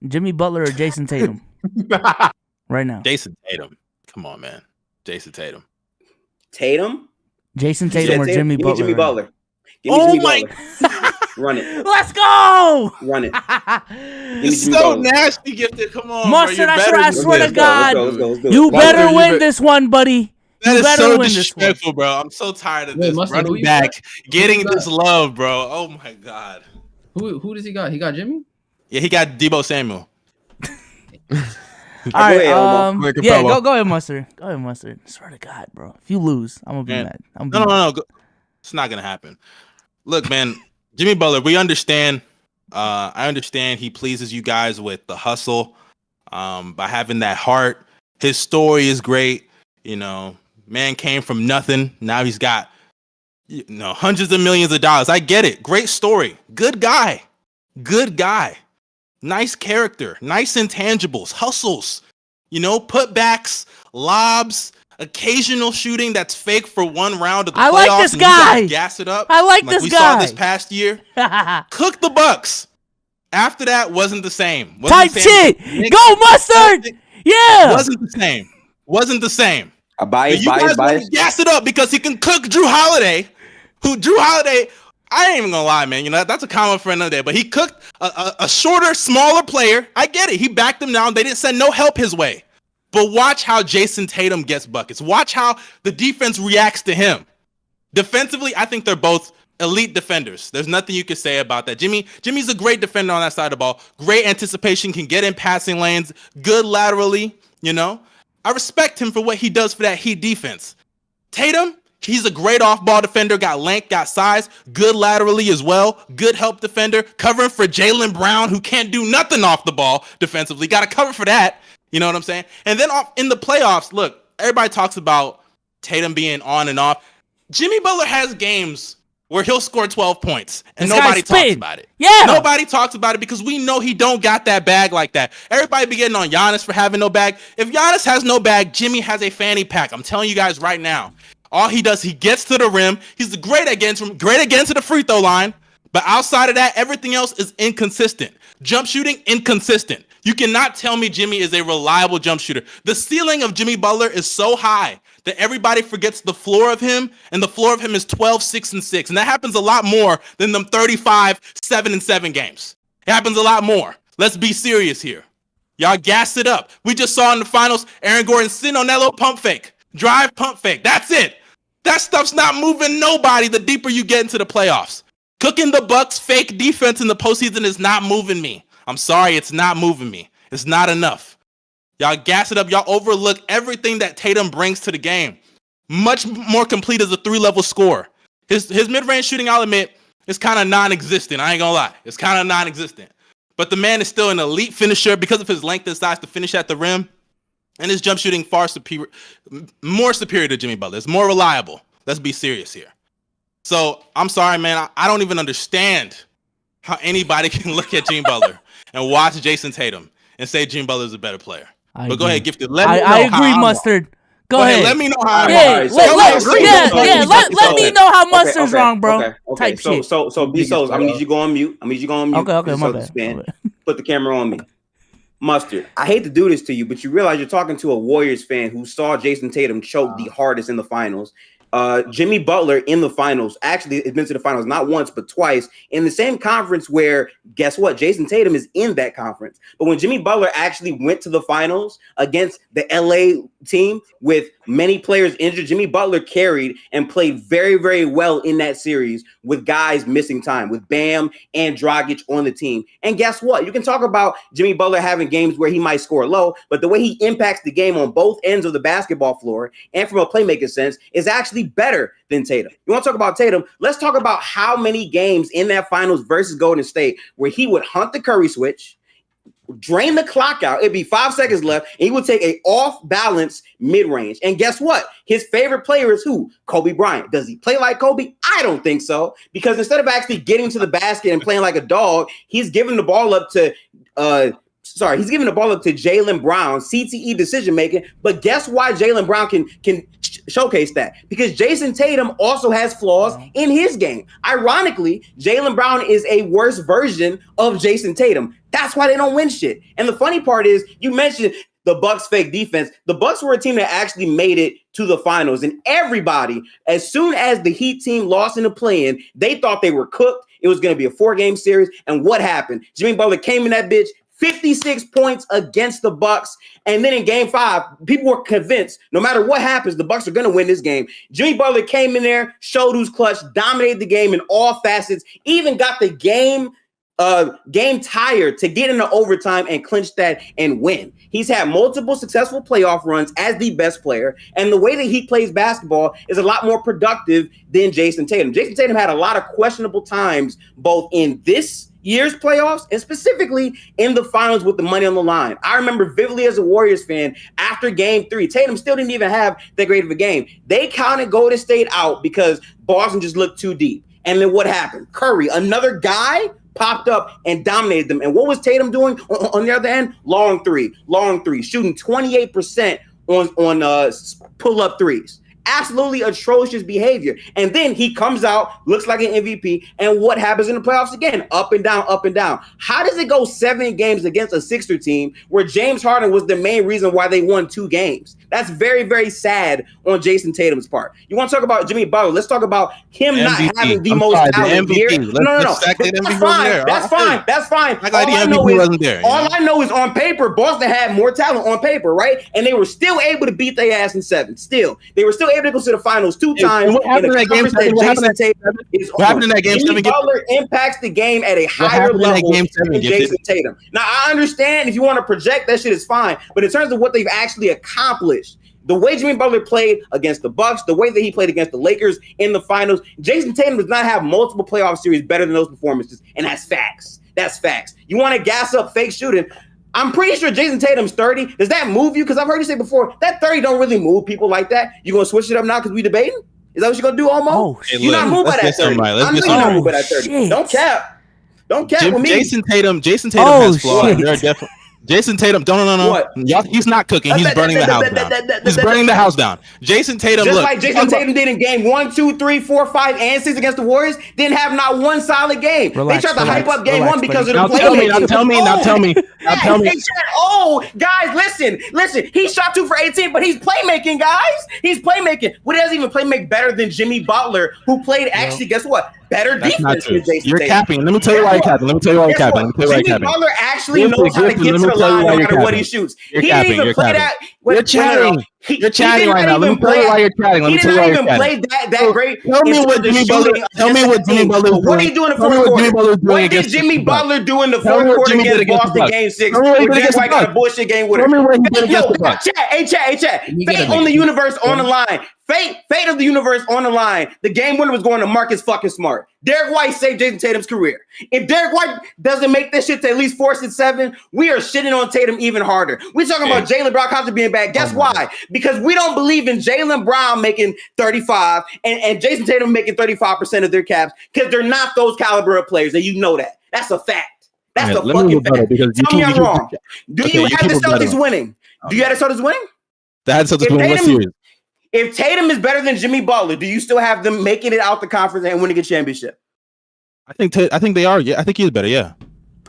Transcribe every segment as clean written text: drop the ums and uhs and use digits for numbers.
Jimmy Butler or Jayson Tatum? Right now. Jayson Tatum. Come on, man. Jayson Tatum. Tatum? Jayson Tatum or Jimmy Butler? Jimmy Butler. Give me Jimmy Butler. Run it. Let's go. Run it. It's so nasty, Gifted. Come on, Mustard, bro. I swear to God. Let's go. You better win this one, buddy. That is so disrespectful, bro. I'm so tired of this. Mustard, running back, getting this love, bro. Oh, my God. Who does he got? He got Jimmy? Yeah, he got Debo Samuel. All right, go ahead, Mustard. Go ahead, Mustard. I swear to God, bro. If you lose, I'm gonna be mad. No. It's not gonna happen. Look, man, Jimmy Butler. We understand. I understand he pleases you guys with the hustle, by having that heart. His story is great. You know, man came from nothing. Now he's got, hundreds of millions of dollars. I get it. Great story. Good guy. Nice character, nice intangibles, hustles, putbacks, lobs, occasional shooting that's fake for one round of the playoffs. I like this guy. Gas it up. I like this guy. We saw this past year. Cook the Bucks. After that, wasn't the same. Type shit. Go Mustard. Yeah. Wasn't the same. A bias. You guys want to gas it up because he can cook Drew Holiday. I ain't even gonna lie, man. That's a comment for another day. But he cooked a shorter, smaller player. I get it. He backed him down. They didn't send no help his way. But watch how Jayson Tatum gets buckets. Watch how the defense reacts to him. Defensively, I think they're both elite defenders. There's nothing you can say about that. Jimmy's a great defender on that side of the ball. Great anticipation, can get in passing lanes, good laterally. I respect him for what he does for that Heat defense. Tatum, he's a great off-ball defender, got length, got size, good laterally as well, good help defender, covering for Jaylen Brown, who can't do nothing off the ball defensively. Got to cover for that. You know what I'm saying? And then in the playoffs, look, everybody talks about Tatum being on and off. Jimmy Butler has games where he'll score 12 points, and nobody talks about it. Yeah. Nobody talks about it because we know he don't got that bag like that. Everybody be getting on Giannis for having no bag. If Giannis has no bag, Jimmy has a fanny pack. I'm telling you guys right now. All he does, he gets to the rim. He's great against the free throw line. But outside of that, everything else is inconsistent. Jump shooting, inconsistent. You cannot tell me Jimmy is a reliable jump shooter. The ceiling of Jimmy Butler is so high that everybody forgets the floor of him, and the floor of him is 12, 6, and 6. And that happens a lot more than them 35, 7, and 7 games. It happens a lot more. Let's be serious here. Y'all gas it up. We just saw in the finals, Aaron Gordon sitting on that little pump fake. Drive, pump fake. That's it. That stuff's not moving nobody the deeper you get into the playoffs. Cooking the Bucks fake defense in the postseason is not moving me. I'm sorry, it's not moving me. It's not enough. Y'all gas it up. Y'all overlook everything that Tatum brings to the game. Much more complete as a 3-level scorer. His mid-range shooting, I'll admit, is kind of non-existent. I ain't gonna lie. It's kind of non-existent. But the man is still an elite finisher because of his length and size to finish at the rim. And his jump shooting more superior to Jimmy Butler. It's more reliable. Let's be serious here. So I'm sorry, man. I don't even understand how anybody can look at Jimmy Butler and watch Jayson Tatum and say Jimmy Butler is a better player. But go ahead, Gifted. I agree, Mustard. Go ahead. Let me know how. Let me know how Mustard's wrong, bro. Okay. So B-Souls, I need you to go on mute. Okay, my bad. Put the camera on me. Mustard, I hate to do this to you, but you realize you're talking to a Warriors fan who saw Jayson Tatum choke the hardest in the finals. Jimmy Butler in the finals actually has been to the finals not once but twice in the same conference where, guess what, Jayson Tatum is in that conference. But when Jimmy Butler actually went to the finals against the LA team with many players injured, Jimmy Butler carried and played very, very well in that series with guys missing time, with Bam and Dragic on the team. And guess what? You can talk about Jimmy Butler having games where he might score low, but the way he impacts the game on both ends of the basketball floor and from a playmaking sense is actually better than Tatum. You want to talk about Tatum? Let's talk about how many games in that finals versus Golden State where he would hunt the Curry switch, drain the clock out. It'd be 5 seconds left, and he would take a off-balance mid-range. And guess what? His favorite player is who? Kobe Bryant. Does he play like Kobe? I don't think so. Because instead of actually getting to the basket and playing like a dog, he's giving the ball up to He's giving the ball up to Jaylen Brown, CTE decision making. But guess why Jaylen Brown can showcase that? Because Jayson Tatum also has flaws in his game. Ironically, Jaylen Brown is a worse version of Jayson Tatum. That's why they don't win shit. And the funny part is, you mentioned the Bucks' fake defense. The Bucks were a team that actually made it to the finals. And everybody, as soon as the Heat team lost in the play-in, they thought they were cooked. It was going to be a 4-game series. And what happened? Jimmy Butler came in that bitch, 56 points against the Bucks. And then in game 5, people were convinced no matter what happens, the Bucks are going to win this game. Jimmy Butler came in there, showed who's clutch, dominated the game in all facets, even got the game tired to get into overtime and clinch that and win. He's had multiple successful playoff runs as the best player, and the way that he plays basketball is a lot more productive than Jayson Tatum. Jayson Tatum had a lot of questionable times both in this year's playoffs and specifically in the finals with the money on the line. I remember vividly as a Warriors fan, after game 3, Tatum still didn't even have that great of a game. They counted Golden State out because Boston just looked too deep. And then what happened? Curry, another guy, popped up and dominated them. And what was Tatum doing on the other end? Long three, shooting 28% on pull-up threes. Absolutely atrocious behavior. And then he comes out, looks like an MVP, and what happens in the playoffs again? Up and down, up and down. How does it go 7 games against a Sixer team where James Harden was the main reason why they won 2 games? That's very, very sad on Jayson Tatum's part. You want to talk about Jimmy Butler? Let's talk about him not having the most talent here. No. That's fine. That's fine. All I know is on paper, Boston had more talent on paper, right? And they were still able to beat their ass in 7. Still, they were still able to go to the finals 2 times. What happened in that game 7? What happened in that game 7? Butler impacts the game at a higher level than Jayson Tatum. Now, I understand if you want to project, that shit is fine. But in terms of what they've actually accomplished, the way Jimmy Butler played against the Bucks, the way that he played against the Lakers in the finals, Jayson Tatum does not have multiple playoff series better than those performances. And that's facts. That's facts. You want to gas up fake shooting? I'm pretty sure Jayson Tatum's 30. Does that move you? Because I've heard you say before, that 30 don't really move people like that. You going to switch it up now because we debating? Is that what you're going to do, Almo? Oh, you're not moved by that 30. I know you're not moved by that 30. Shit. Don't cap. Don't cap with me. Jayson Tatum has flaws. They're definitely. Jayson Tatum, no. What? He's not cooking. He's burning the house down. He's burning the house down. Jayson Tatum, just like Jayson Tatum did in game 1, 2, 3, 4, 5, and 6 against the Warriors, didn't have not one solid game. They tried to hype up game 1 because of the playmaking. Tell me. Oh, guys, listen. He shot 2 for 18, but he's playmaking, guys. He's playmaking. Well, he doesn't even playmake better than Jimmy Butler, who played actually, guess what? Better defense than Jayson Tatum. You're capping. Let me tell you why you're capping. Jimmy Butler actually knows how to get to the line no matter what he shoots. He didn't even play that. You're chatting. You're chatting right now. Let me tell you why you're chatting. He didn't even play that great. Tell me what Jimmy Butler doing. What did he do in the fourth quarter? What did Jimmy Butler do in the fourth quarter against Boston game 6? That's why I got a bullshit game with him. Chat. Fate on the universe on the line. Fate of the universe on the line. The game winner was going to Marcus fucking Smart. Derek White saved Jayson Tatum's career. If Derek White doesn't make this shit to at least 4 and 7, we are shitting on Tatum even harder. We're talking about Jaylen Brown constantly being bad. Guess why? Because we don't believe in Jaylen Brown making 35 and Jayson Tatum making 35% of their caps because they're not those caliber of players, and you know that. That's a fact. That's a fucking fact. Tell me I'm wrong. Do you have the Celtics winning? Do you have the Celtics winning? The Celtics winning what series? If Tatum is better than Jimmy Butler, do you still have them making it out the conference and winning a championship? I think they are. Yeah, I think he's better. Yeah.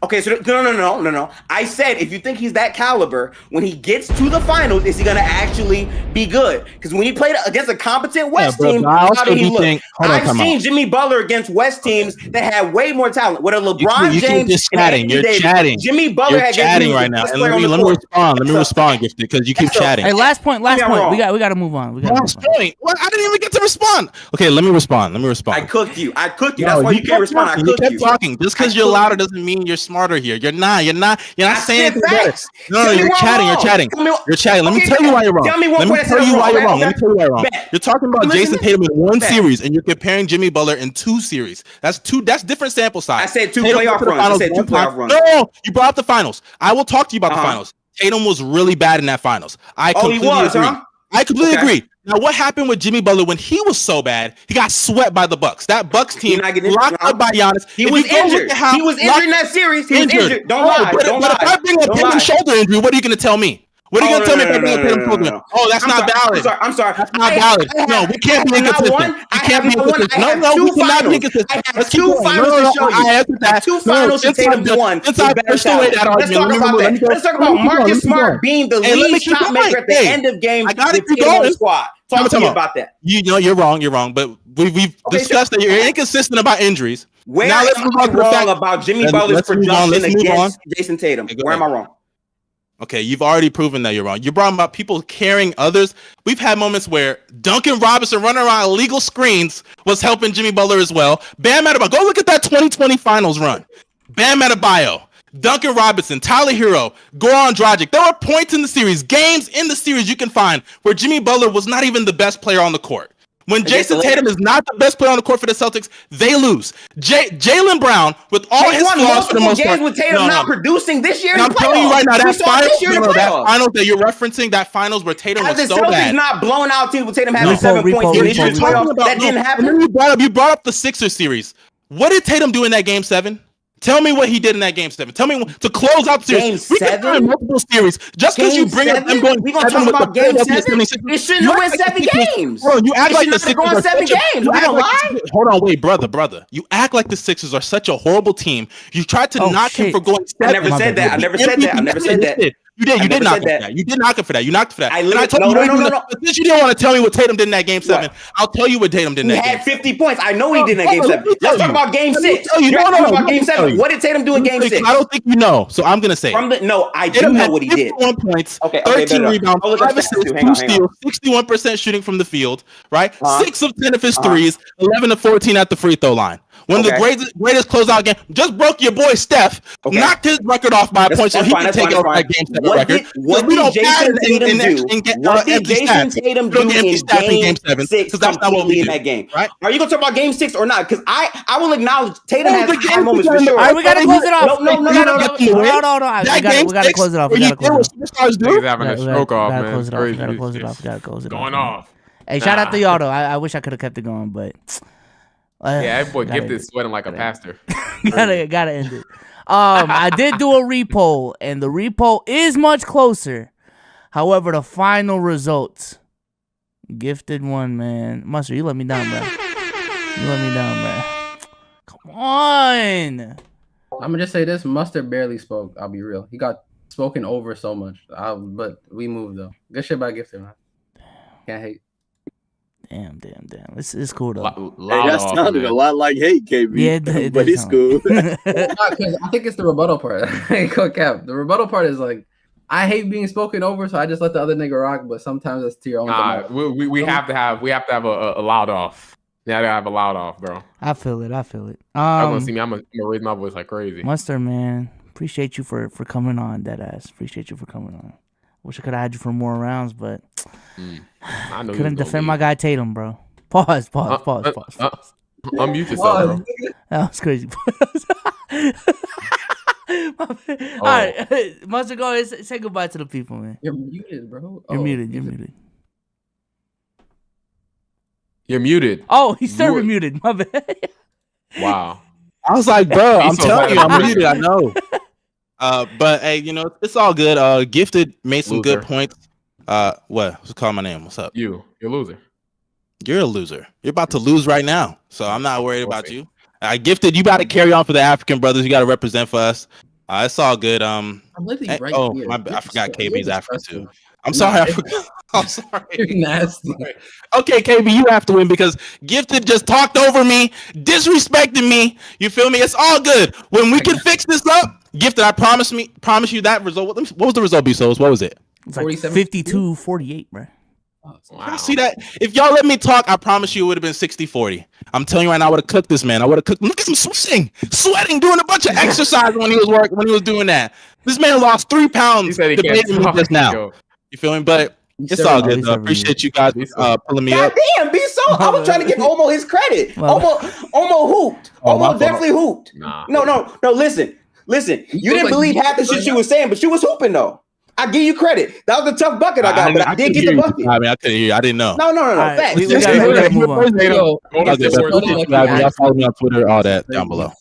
Okay, so no. I said if you think he's that caliber, when he gets to the finals, is he going to actually be good? Because when he played against a competent West team, how did he look? I've seen Jimmy Butler against West teams that had way more talent. With a LeBron James, you're chatting. Jimmy Butler had chatting right now. And let me respond, Gifted, because you keep chatting. Hey, last point. We got to move on. Last point. What? I didn't even get to respond. Okay, let me respond. I cooked you. That's why you can't respond. I cooked you. You kept talking. Just because you're louder doesn't mean you're smarter here. You're not saying anything better. No, you're chatting. Let me tell you why you're wrong. Let me tell you why you're wrong. You're talking about Jayson Tatum in 1 series, and you're comparing Jimmy Butler in 2 series. That's different sample size. I said 2 playoff runs. No, you brought up the finals. I will talk to you about the finals. Tatum was really bad in that finals. I completely agree. I completely agree. Now, what happened with Jimmy Butler when he was so bad? He got swept by the Bucks. That Bucks team locked up by Giannis. He was injured. He was injured in that series. He was injured. Don't lie. But if I bring up Tatum's shoulder injury, what are you going to tell me? What are you going to tell me if I bring up Tatum's shoulder? Oh, that's not valid. I'm sorry. That's not valid. No, we can't be inconsistent. We can't be inconsistent. No, we cannot be inconsistent. I have two finals to show you. I answered that. Two finals to Tatum won. Let's talk about that. Let's talk about Marcus Smart being the lead shot maker at the end of games with Tatum on the squad. Talk to me about that. You know, you're wrong. But we've discussed that you're inconsistent about injuries. Where am I wrong about Jimmy Butler's production against Jayson Tatum? Where am I wrong? Okay, you've already proven that you're wrong. You brought about people carrying others. We've had moments where Duncan Robinson running around illegal screens was helping Jimmy Butler as well. Bam Adebayo, go look at that 2020 finals run. Bam Adebayo, Duncan Robinson, Tyler Hero, Goran Dragic. There were points in the series, games in the series you can find where Jimmy Butler was not even the best player on the court. When Jayson Tatum is not the best player on the court for the Celtics, they lose. Jaylen Brown, with all his flaws for the most part, with Tatum not producing this year. I'm telling you right now, that finals that you're referencing, that finals where Tatum was so bad. Celtics not blowing out teams with Tatum having 7 points in this year's playoffs. That didn't happen. And then you brought up the Sixers series. What did Tatum do in that game 7? Tell me what he did in that game 7. Tell me to close out the series. Game 7? Multiple series. Just because you bring up them going, we're going to talk about game 7? It shouldn't have won 7 games. Bro, you act like the Sixers are 7 games. We don't lie. Hold on, wait, brother. You act like the Sixers are such a horrible team. You tried to knock him for going 7. I never said that. You did knock him for that. You did knock him for that. You knocked for that. No. Since you didn't want to tell me what Tatum did in that game 7, I'll tell you what Tatum did in that game. He had 50 points. I know he did in that game 7. Let's talk about game 6. You're talking about game 7. What did Tatum do in game 6? I don't think you know, so I'm going to say. No, I do know what he did. 51 points, 13 rebounds, 5 assists, 2 steals, 61% shooting from the field, right? 6 of 10 of his threes, 11 of 14 at the free throw line. One of the greatest closeout game. Just broke your boy Steph. Knocked his record off by a point, so he can take over that game 7 record. What did Jayson Tatum do in game 7? Because that's not what we did in that game. Right? Are you going to talk about game 6 or not? Because I will acknowledge Tatum has high moments for sure. All right, we got to close it off. No. We got to close it off. We got to close it off. He's having a stroke off, man. We got to close it off. Going off. Hey, shout out to y'all, though. I wish I could have kept it going, but... yeah, that boy Gifted sweating like a pastor. gotta end it. I did do a repoll, and the repoll is much closer. However, the final results, Gifted won, man. Mustard, you let me down, man. Come on. I'm gonna just say this: Mustard barely spoke. I'll be real. He got spoken over so much. But we moved though. Good shit by Gifted, man. Can't hate. Damn. It's cool though. That sounded a lot like hate, KB. Yeah, but it's cool. I think it's the rebuttal part. The rebuttal part is like, I hate being spoken over, so I just let the other nigga rock. But sometimes it's to your own. We have to have a loud off. You have to have a loud off, bro. I feel it. I'm gonna see me. I'm gonna raise my voice like crazy. Mustard, man, appreciate you for coming on. Deadass, appreciate you for coming on. Wish I could have had you for more rounds, but I couldn't defend my guy Tatum, bro. Pause. Unmute yourself, bro. That was crazy. All right, Mustard, go ahead. Say goodbye to the people, man. You're muted, bro. You're muted. You're muted. Oh, he's still muted. My bad. Wow. I was like, bro, I'm telling you, I'm muted. I know. But hey, it's all good. Gifted made some good points. What's call my name? What's up? You're a loser. You're a loser. You're about to lose right now. So I'm not worried about you. Gifted, you got to carry on for the African brothers. You got to represent for us. It's all good. I forgot KB's African too. I'm sorry. I'm sorry. You're nasty. Okay, KB, you have to win because Gifted just talked over me, disrespected me. You feel me? It's all good. When we can fix this up, Gifted, I promise you that result. What was the result, B-Souls? What was it? It's like 52-48, bro. Wow. See that? If y'all let me talk, I promise you it would have been 60-40. I'm telling you right now, I would have cooked this man. I would have cooked. Look at him sweating, doing a bunch of exercise when he was doing that. This man lost 3 pounds debating me just now. You feel me? But it's all good. Appreciate you guys pulling me up. Damn, B-Soul. I was trying to give Omo his credit. Omo hooped. Omo definitely hooped. No. Listen. You didn't believe half the shit she was saying, but she was hooping though. I give you credit. That was a tough bucket I got, but I did get the bucket. I mean, I couldn't hear you. I didn't know. No. right, Facts. we gotta move on. Go Okay, get this but word. appreciate you guys. Y'all follow me on Twitter, all that down below.